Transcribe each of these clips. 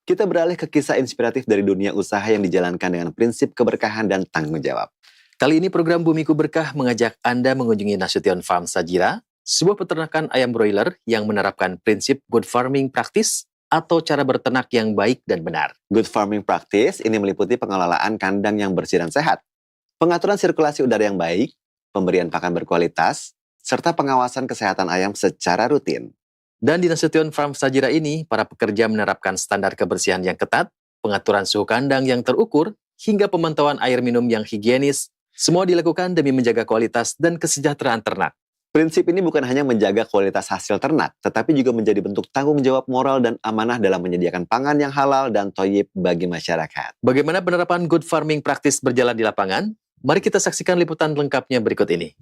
Kita beralih ke kisah inspiratif dari dunia usaha yang dijalankan dengan prinsip keberkahan dan tanggung jawab. Kali ini program Bumiku Berkah mengajak Anda mengunjungi Nasution Farm Sajira, sebuah peternakan ayam broiler yang menerapkan prinsip good farming practice atau cara berternak yang baik dan benar. Good farming practice ini meliputi pengelolaan kandang yang bersih dan sehat, pengaturan sirkulasi udara yang baik, pemberian pakan berkualitas, serta pengawasan kesehatan ayam secara rutin. Dan di Nasution Farm Sajira ini, para pekerja menerapkan standar kebersihan yang ketat, pengaturan suhu kandang yang terukur, hingga pemantauan air minum yang higienis. Semua dilakukan demi menjaga kualitas dan kesejahteraan ternak. Prinsip ini bukan hanya menjaga kualitas hasil ternak, tetapi juga menjadi bentuk tanggung jawab moral dan amanah dalam menyediakan pangan yang halal dan thayyib bagi masyarakat. Bagaimana penerapan good farming practice berjalan di lapangan? Mari kita saksikan liputan lengkapnya berikut ini.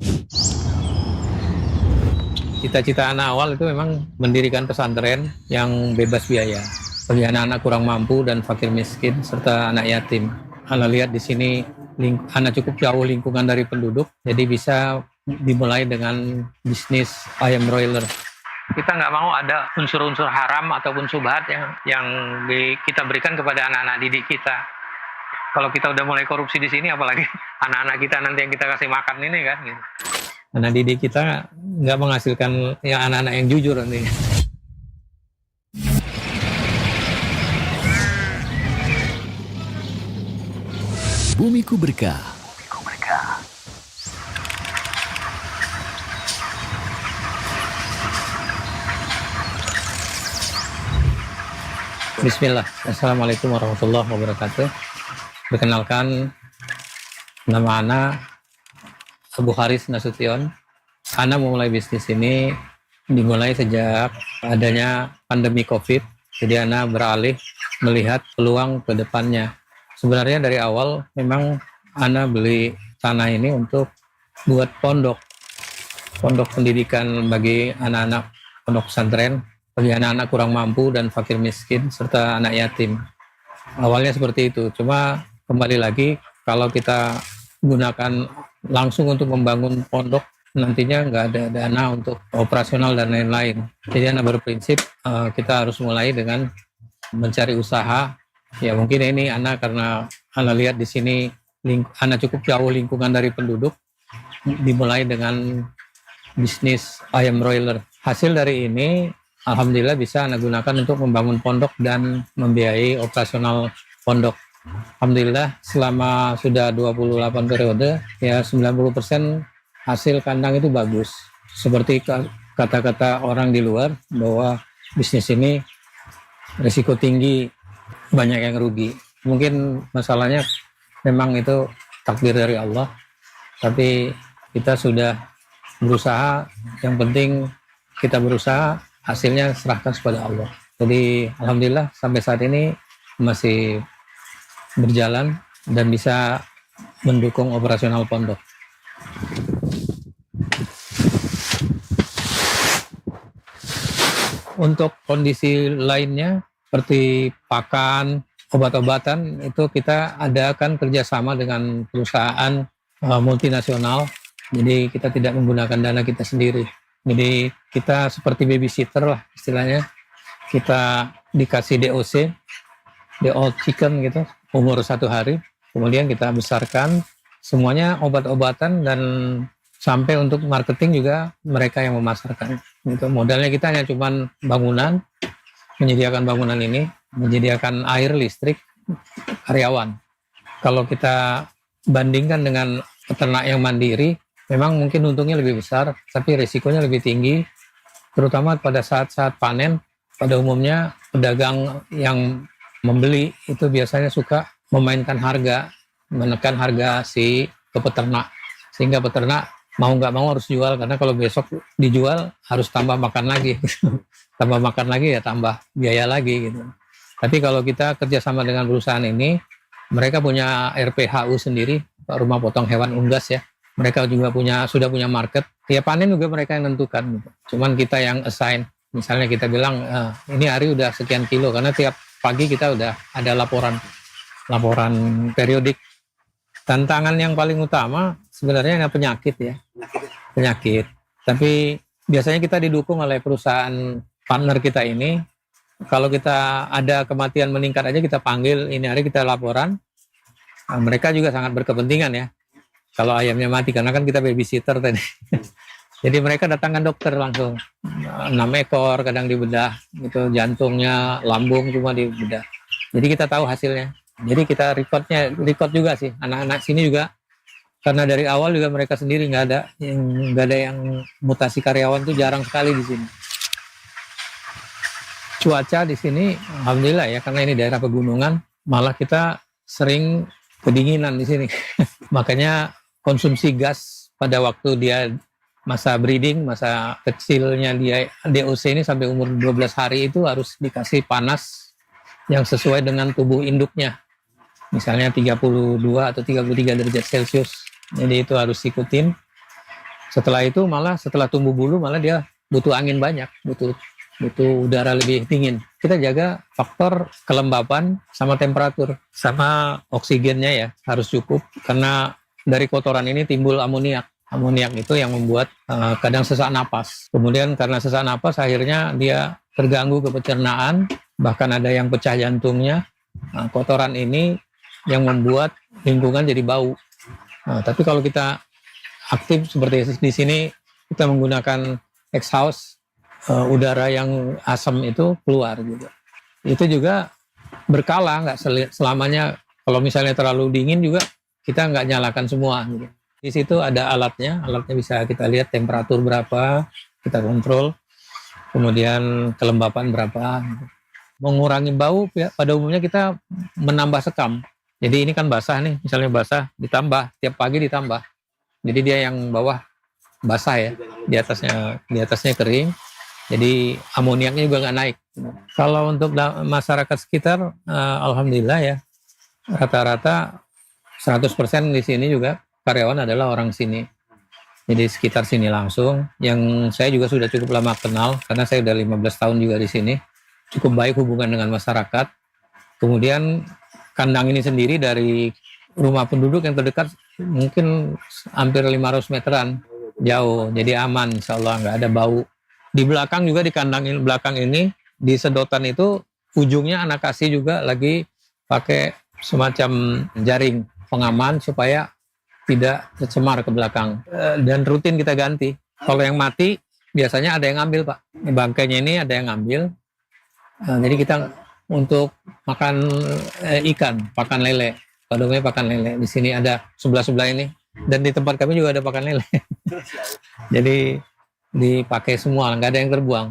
Cita-cita anak awal itu memang mendirikan pesantren yang bebas biaya bagi anak-anak kurang mampu dan fakir miskin serta anak yatim. Anda lihat di sini anak cukup jauh lingkungan dari penduduk, jadi bisa dimulai dengan bisnis ayam broiler. Kita nggak mau ada unsur-unsur haram ataupun subhat yang kita berikan kepada anak-anak didik kita. Kalau kita udah mulai korupsi di sini, apalagi anak-anak kita nanti yang kita kasih makan ini kan. Gitu. Anak didik kita nggak menghasilkan ya anak-anak yang jujur nanti. Bumiku Berkah. Bismillah. Assalamualaikum warahmatullahi wabarakatuh. Perkenalkan, nama Ana Abu Haris Nasution. Ana memulai bisnis ini dimulai sejak adanya pandemi COVID. Jadi Ana beralih melihat peluang ke depannya. Sebenarnya dari awal memang Ana beli tanah ini untuk buat pondok pendidikan bagi anak-anak pondok pesantren, bagi anak-anak kurang mampu dan fakir miskin serta anak yatim. Awalnya seperti itu, cuma kembali lagi kalau kita gunakan langsung untuk membangun pondok, nantinya nggak ada dana untuk operasional dan lain-lain. Jadi Ana berprinsip kita harus mulai dengan mencari usaha. Ya mungkin ini karena Ana lihat di sini Ana cukup jauh lingkungan dari penduduk, dimulai dengan bisnis ayam broiler. Hasil dari ini alhamdulillah bisa Ana gunakan untuk membangun pondok dan membiayai operasional pondok. Alhamdulillah selama sudah 28 periode ya 90% hasil kandang itu bagus. Seperti kata-kata orang di luar bahwa bisnis ini risiko tinggi, banyak yang rugi. Mungkin masalahnya memang itu takdir dari Allah, tapi kita sudah berusaha, yang penting kita berusaha, hasilnya serahkan kepada Allah. Jadi alhamdulillah sampai saat ini masih berjalan dan bisa mendukung operasional pondok. Untuk kondisi lainnya seperti pakan, obat-obatan itu kita adakan kerjasama dengan perusahaan multinasional. Jadi kita tidak menggunakan dana kita sendiri. Jadi kita seperti babysitter lah istilahnya. Kita dikasih DOC, DO chicken gitu, umur 1 hari. Kemudian kita besarkan semuanya obat-obatan dan sampai untuk marketing juga mereka yang memasarkan. Gitu. Modalnya kita hanya cuma bangunan, menyediakan bangunan ini, menyediakan air, listrik, karyawan. Kalau kita bandingkan dengan peternak yang mandiri, memang mungkin untungnya lebih besar, tapi risikonya lebih tinggi, terutama pada saat-saat panen. Pada umumnya pedagang yang membeli itu biasanya suka memainkan harga, menekan harga si peternak, sehingga peternak mau nggak mau harus jual, karena kalau besok dijual harus tambah makan lagi. Tambah makan lagi ya tambah biaya lagi gitu. Tapi kalau kita kerjasama dengan perusahaan ini, mereka punya RPHU sendiri, rumah potong hewan unggas ya. Mereka juga sudah punya market. Ya panen juga mereka yang nentukan. Gitu. Cuman kita yang assign. Misalnya kita bilang ini hari udah sekian kilo, karena tiap pagi kita udah ada laporan periodik. Tantangan yang paling utama sebenarnya penyakit ya. Penyakit. Tapi biasanya kita didukung oleh perusahaan partner kita ini Kalau kita ada kematian meningkat aja kita panggil, ini hari kita laporan. Nah, mereka juga sangat berkepentingan ya. Kalau ayamnya mati, karena kan kita babysitter tadi. Jadi mereka datangkan dokter langsung. 6 ekor kadang dibedah, gitu, jantungnya, lambung cuma dibedah. Jadi kita tahu hasilnya. Jadi kita record juga sih. Anak-anak sini juga, karena dari awal juga mereka sendiri nggak ada yang mutasi karyawan tuh jarang sekali di sini. Cuaca di sini, alhamdulillah ya, karena ini daerah pegunungan, malah kita sering kedinginan di sini. Makanya konsumsi gas pada waktu dia masa breeding, masa kecilnya dia DOC ini sampai umur 12 hari itu harus dikasih panas yang sesuai dengan tubuh induknya. Misalnya 32 atau 33 derajat Celcius. Jadi itu harus ikutin. Setelah itu malah setelah tumbuh bulu malah dia butuh angin banyak, butuh udara lebih dingin. Kita jaga faktor kelembapan sama temperatur, sama oksigennya ya harus cukup, karena dari kotoran ini timbul amoniak. Amoniak itu yang membuat kadang sesak napas. Kemudian karena sesak napas akhirnya dia terganggu ke pencernaan, bahkan ada yang pecah jantungnya. Kotoran ini yang membuat lingkungan jadi bau. Tapi kalau kita aktif seperti di sini, kita menggunakan exhaust, udara yang asam itu keluar gitu. Itu juga berkala, nggak selamanya. Kalau misalnya terlalu dingin juga kita nggak nyalakan semua gitu. Di situ ada alatnya bisa kita lihat temperatur berapa, kita kontrol, kemudian kelembapan berapa. Gitu. Mengurangi bau ya, pada umumnya kita menambah sekam. Jadi ini kan basah nih, misalnya basah ditambah, tiap pagi ditambah. Jadi dia yang bawah basah ya, di atasnya kering. Jadi amoniaknya juga nggak naik. Kalau untuk masyarakat sekitar, alhamdulillah ya, rata-rata 100% di sini juga karyawan adalah orang sini. Jadi sekitar sini langsung. Yang saya juga sudah cukup lama kenal, karena saya udah 15 tahun juga di sini. Cukup baik hubungan dengan masyarakat. Kemudian kandang ini sendiri dari rumah penduduk yang terdekat mungkin hampir 500 meteran jauh. Jadi aman, insya Allah nggak ada bau. Di belakang juga, di kandang belakang ini, di sedotan itu ujungnya anak kasih juga lagi pakai semacam jaring pengaman supaya tidak tercemar ke belakang. Dan rutin kita ganti. Kalau yang mati biasanya ada yang ngambil, Pak. Bangkainya ini ada yang ngambil. Jadi kita untuk makan ikan, pakan lele. Pada umumnya pakan lele. Di sini ada sebelah-sebelah ini. Dan di tempat kami juga ada pakan lele. Jadi dipakai semua, nggak ada yang terbuang.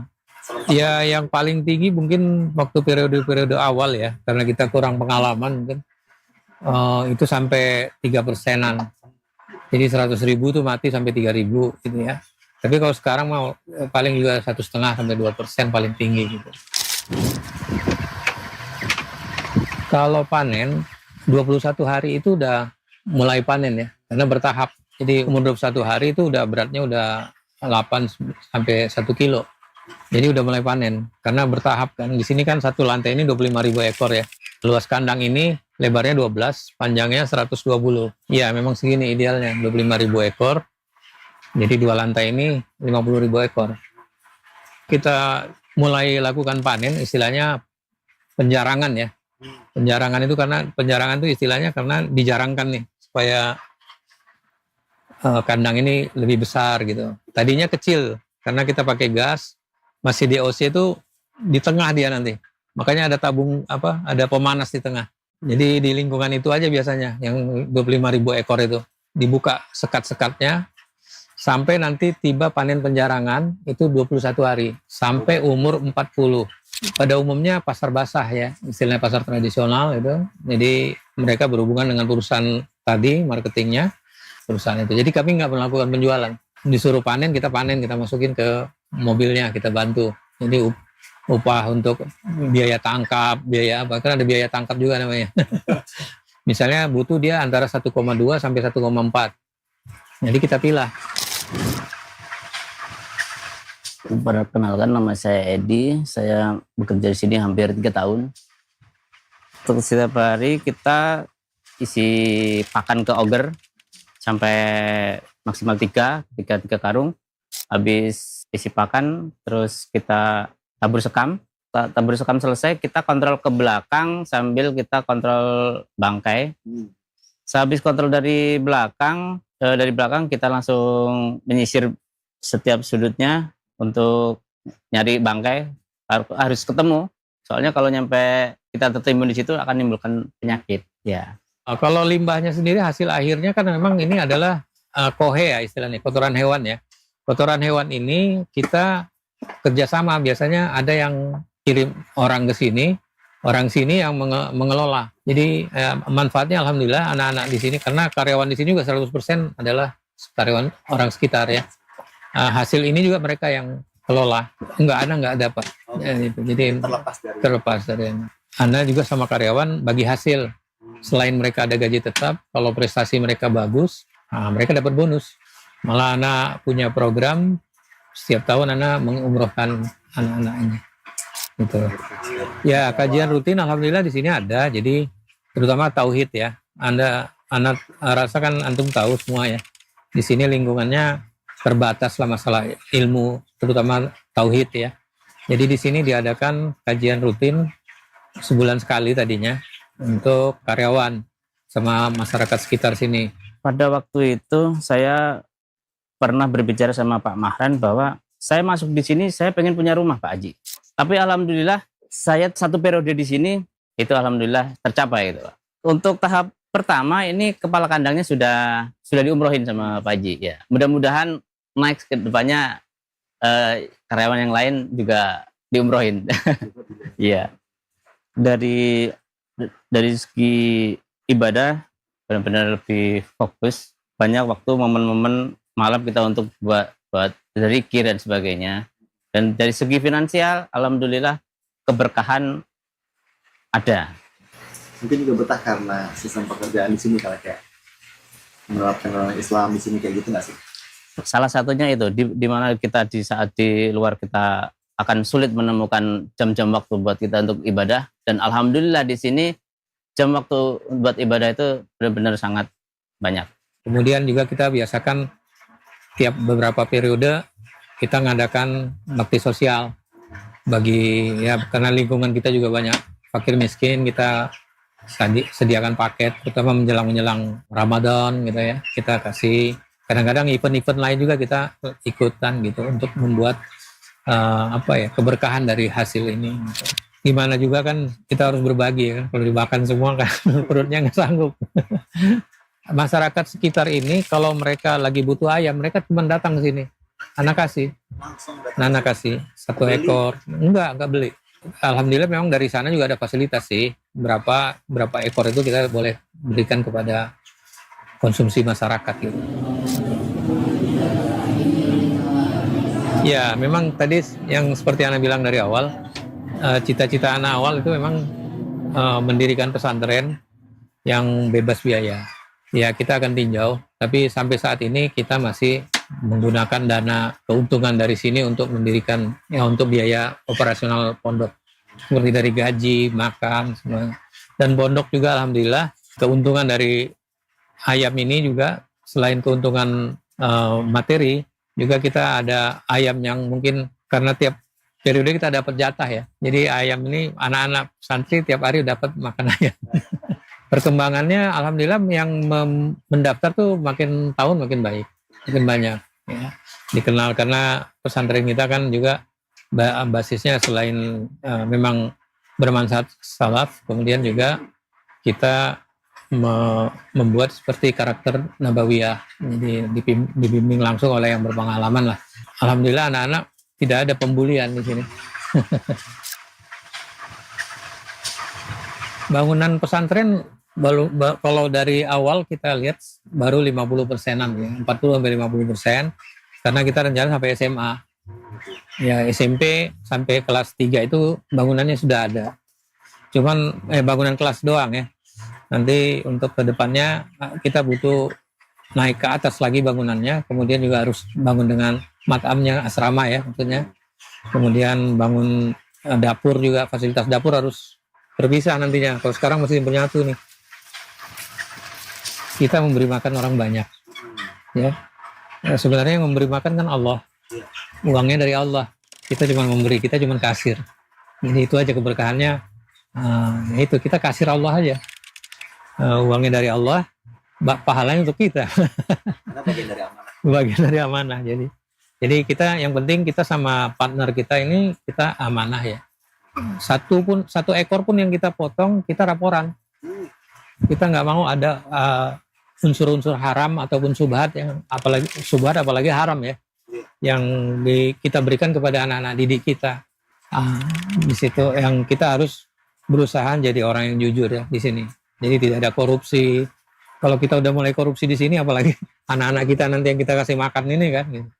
Ya yang paling tinggi mungkin waktu periode awal ya, karena kita kurang pengalaman mungkin, itu sampai 3%-an. Jadi 100.000 tuh mati sampai 3.000 gitu ya. Tapi kalau sekarang mau paling juga 1,5 sampai 2% paling tinggi gitu. Kalau panen 21 hari itu udah mulai panen ya, karena bertahap. Jadi umur 21 hari itu udah beratnya udah 8 sampai 1 kilo. Jadi udah mulai panen karena bertahap kan. Di sini kan satu lantai ini 25.000 ekor ya. Luas kandang ini lebarnya 12, panjangnya 120. Ya, memang segini idealnya, 25.000 ekor. Jadi dua lantai ini 50.000 ekor. Kita mulai lakukan panen, istilahnya penjarangan ya. Penjarangan itu istilahnya karena dijarangkan nih supaya kandang ini lebih besar gitu. Tadinya kecil karena kita pakai gas, masih DOC itu di tengah dia nanti. Makanya ada ada pemanas di tengah. Jadi di lingkungan itu aja biasanya yang 25.000 ekor itu dibuka sekat-sekatnya sampai nanti tiba panen penjarangan itu 21 hari sampai umur 40. Pada umumnya pasar basah ya, istilahnya pasar tradisional itu. Jadi mereka berhubungan dengan perusahaan tadi, marketingnya perusahaan itu. Jadi kami nggak melakukan penjualan. Disuruh panen, kita masukin ke mobilnya, kita bantu. Jadi upah untuk biaya tangkap, bahkan ada biaya tangkap juga namanya. Misalnya butuh dia antara 1,2 sampai 1,4. Jadi kita pilah. Perkenalkan, nama saya Edi. Saya bekerja di sini hampir 3 tahun. Untuk setiap hari kita isi pakan ke auger sampai maksimal 3 karung. Habis isi pakan, terus kita tabur sekam. tabrakan selesai, kita kontrol ke belakang sambil kita kontrol bangkai. Sehabis kontrol dari belakang kita langsung menyisir setiap sudutnya untuk nyari bangkai. Harus ketemu. Soalnya kalau nyampe kita tertimbun di situ akan menimbulkan penyakit. Ya. Kalau limbahnya sendiri hasil akhirnya kan memang ini adalah kohe ya istilahnya, kotoran hewan ya. Kotoran hewan ini kita kerjasama, biasanya ada yang kirim orang ke sini, orang sini yang mengelola. Jadi manfaatnya alhamdulillah anak-anak di sini, karena karyawan di sini juga 100% adalah karyawan orang sekitar ya. Hasil ini juga mereka yang kelola, nggak ada Pak. Jadi terlepas dari Anda juga sama karyawan bagi hasil. Selain mereka ada gaji tetap, kalau prestasi mereka bagus, mereka dapat bonus. Malah anak punya program setiap tahun anak mengumrohkan anak-anaknya. Gitu. Ya, kajian rutin alhamdulillah di sini ada. Jadi terutama tauhid ya. Anak rasakan antum tahu semua ya. Di sini lingkungannya terbatas lah masalah ilmu, terutama tauhid ya. Jadi di sini diadakan kajian rutin sebulan sekali tadinya untuk karyawan sama masyarakat sekitar sini. Pada waktu itu saya pernah berbicara sama Pak Mahran bahwa saya masuk di sini, saya pengen punya rumah Pak Haji. Tapi alhamdulillah saya 1 periode di sini itu alhamdulillah tercapai gitu Pak. Untuk tahap pertama ini kepala kandangnya sudah diumrohin sama Pak Haji ya. Mudah-mudahan next ke depannya karyawan yang lain juga diumrohin. Iya. Dari segi ibadah benar-benar lebih fokus, banyak waktu momen-momen malam kita untuk buat zikir dan sebagainya. Dan dari segi finansial alhamdulillah keberkahan ada. Mungkin juga betah karena sistem pekerjaan di sini kalau kayak menerapkan orang Islam di sini kayak gitu nggak sih? Salah satunya itu di mana kita di saat di luar kita akan sulit menemukan jam-jam waktu buat kita untuk ibadah, dan alhamdulillah di sini jam waktu buat ibadah itu benar-benar sangat banyak. Kemudian juga kita biasakan tiap beberapa periode kita ngadakan bakti sosial bagi ya, karena lingkungan kita juga banyak fakir miskin, kita sediakan paket terutama menjelang Ramadan gitu ya, kita kasih. Kadang-kadang event-event lain juga kita ikutan gitu untuk membuat keberkahan dari hasil ini gitu. Gimana juga kan kita harus berbagi kan, kalau dimakan semua kan perutnya nggak sanggup. Masyarakat sekitar ini kalau mereka lagi butuh ayam, mereka cuma datang ke sini. Anak kasih 1 ekor. Enggak beli. Alhamdulillah memang dari sana juga ada fasilitas sih. Berapa ekor itu kita boleh berikan kepada konsumsi masyarakat gitu. Ya, memang tadi yang seperti Ana bilang dari awal, cita-cita Ana awal itu memang mendirikan pesantren yang bebas biaya. Ya, kita akan tinjau, tapi sampai saat ini kita masih menggunakan dana keuntungan dari sini untuk mendirikan untuk biaya operasional pondok, seperti dari gaji, makan, semua. Dan pondok juga alhamdulillah keuntungan dari ayam ini juga selain keuntungan materi, juga kita ada ayam yang mungkin karena tiap periode kita dapat jatah ya. Jadi ayam ini anak-anak santri tiap hari dapat makan ayam. Perkembangannya alhamdulillah yang mendaftar tuh makin tahun makin baik, makin banyak ya. Dikenal karena pesantren kita kan juga basisnya selain memang bermanfaat salaf, kemudian juga kita membuat seperti karakter nabawiyah, jadi dibimbing langsung oleh yang berpengalaman lah. Alhamdulillah anak-anak tidak ada pembulian di sini. Bangunan pesantren kalau dari awal kita lihat baru 50%-an ya, 40-50%, karena kita rencana sampai SMA. Ya SMP sampai kelas 3 itu bangunannya sudah ada. Cuman bangunan kelas doang ya. Nanti untuk kedepannya kita butuh naik ke atas lagi bangunannya, kemudian juga harus bangun dengan matamnya, asrama ya maksudnya. Kemudian bangun dapur juga, fasilitas dapur harus berpisah nantinya. Kalau sekarang masih bernyatu nih. Kita memberi makan orang banyak. Ya. Sebenarnya yang memberi makan kan Allah. Uangnya dari Allah. Kita cuma memberi, kita cuma kasir. Jadi itu aja keberkahannya. Itu kita kasih Allah aja. Uangnya dari Allah, pahalanya untuk kita. Karena bagian dari amanah. Bagian dari amanah. Jadi kita yang penting kita sama partner kita ini kita amanah ya. Satu ekor pun yang kita potong kita laporan. Kita nggak mau ada unsur-unsur haram ataupun subhat yang apalagi haram ya, yang kita berikan kepada anak-anak didik kita. Di situ yang kita harus berusaha jadi orang yang jujur ya di sini. Jadi tidak ada korupsi. Kalau kita udah mulai korupsi di sini, apalagi anak-anak kita nanti yang kita kasih makan ini kan, gitu.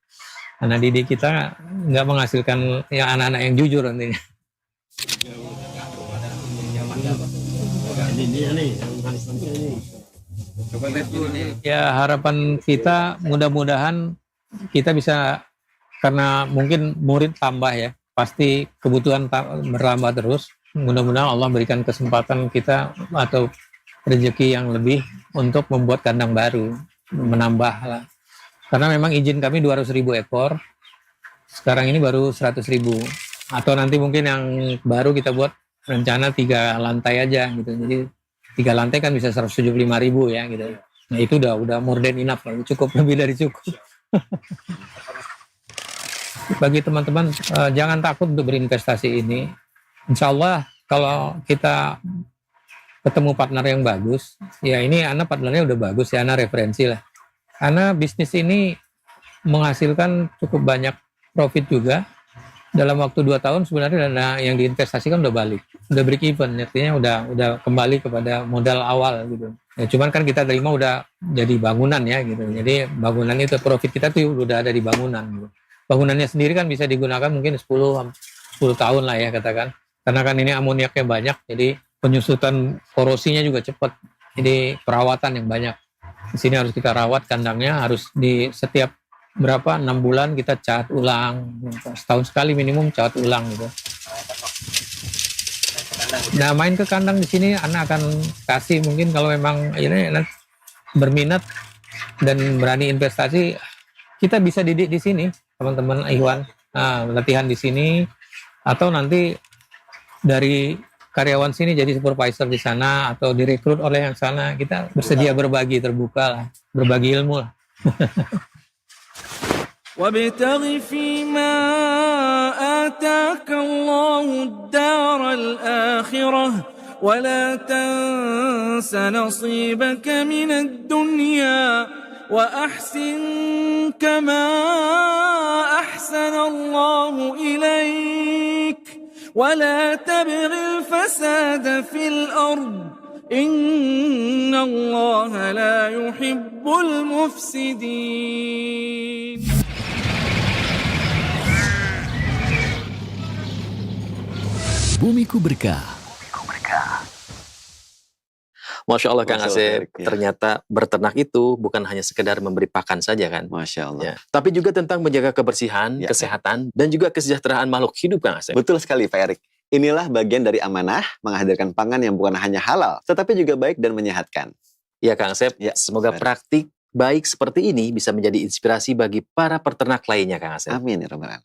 Anak didik kita nggak menghasilkan ya anak-anak yang jujur nantinya. Ya harapan kita mudah-mudahan kita bisa, karena mungkin murid tambah ya, pasti kebutuhan bertambah terus. Mudah-mudahan Allah berikan kesempatan kita atau rezeki yang lebih untuk membuat kandang baru, menambah lah. Karena memang izin kami 200.000 ekor, sekarang ini baru 100.000. Atau nanti mungkin yang baru kita buat rencana 3 lantai aja gitu. Jadi 3 lantai kan bisa 175.000 ya gitu. Nah itu udah more than enough, cukup, lebih dari cukup. Bagi teman-teman jangan takut untuk berinvestasi ini. Insya Allah kalau kita ketemu partner yang bagus, ya ini Ana partnernya udah bagus ya, Ana referensi lah. Karena bisnis ini menghasilkan cukup banyak profit juga. Dalam waktu 2 tahun sebenarnya dana yang diinvestasikan udah balik, udah break even, artinya udah kembali kepada modal awal gitu. Ya, cuman kan kita terima udah jadi bangunan ya gitu. Jadi bangunan itu profit kita tuh udah ada di bangunan gitu. Bangunannya sendiri kan bisa digunakan mungkin 10 tahun lah ya katakan. Karena kan ini amoniaknya banyak, jadi penyusutan korosinya juga cepat. Jadi perawatan yang banyak. Di sini harus kita rawat kandangnya, harus di setiap 6 bulan kita cat ulang, setahun sekali minimum cat ulang gitu. Nah main ke kandang di sini Ana akan kasih, mungkin kalau memang ini berminat dan berani investasi, kita bisa didik di sini teman-teman Ikhwan, latihan di sini, atau nanti dari karyawan sini jadi supervisor di sana atau direkrut oleh yang sana. Kita bersedia berbagi, terbuka lah, berbagi ilmu lah. وابتغ فيما آتاك الله الدار الآخرة ولا تنس نصيبك من الدنيا وأحسن كما أحسن الله إليك ولا تبغ الفساد في الأرض إن الله لا يحب المفسدين. Bumiku Berkah. Masya Allah Kang Masya Allah, Asep, ya. ternyata beternak itu bukan hanya sekedar memberi pakan saja kan. Masya Allah. Ya. Tapi juga tentang menjaga kebersihan, Ya. kesehatan, dan juga kesejahteraan makhluk hidup Kang Asep. Betul sekali Pak Erik. Inilah bagian dari amanah menghadirkan pangan yang bukan hanya halal, tetapi juga baik dan menyehatkan. Ya Kang Asep, Ya, semoga Pak Erik. praktik baik seperti ini bisa menjadi inspirasi bagi para peternak lainnya Kang Asep. Amin ya Rabbal Alamin.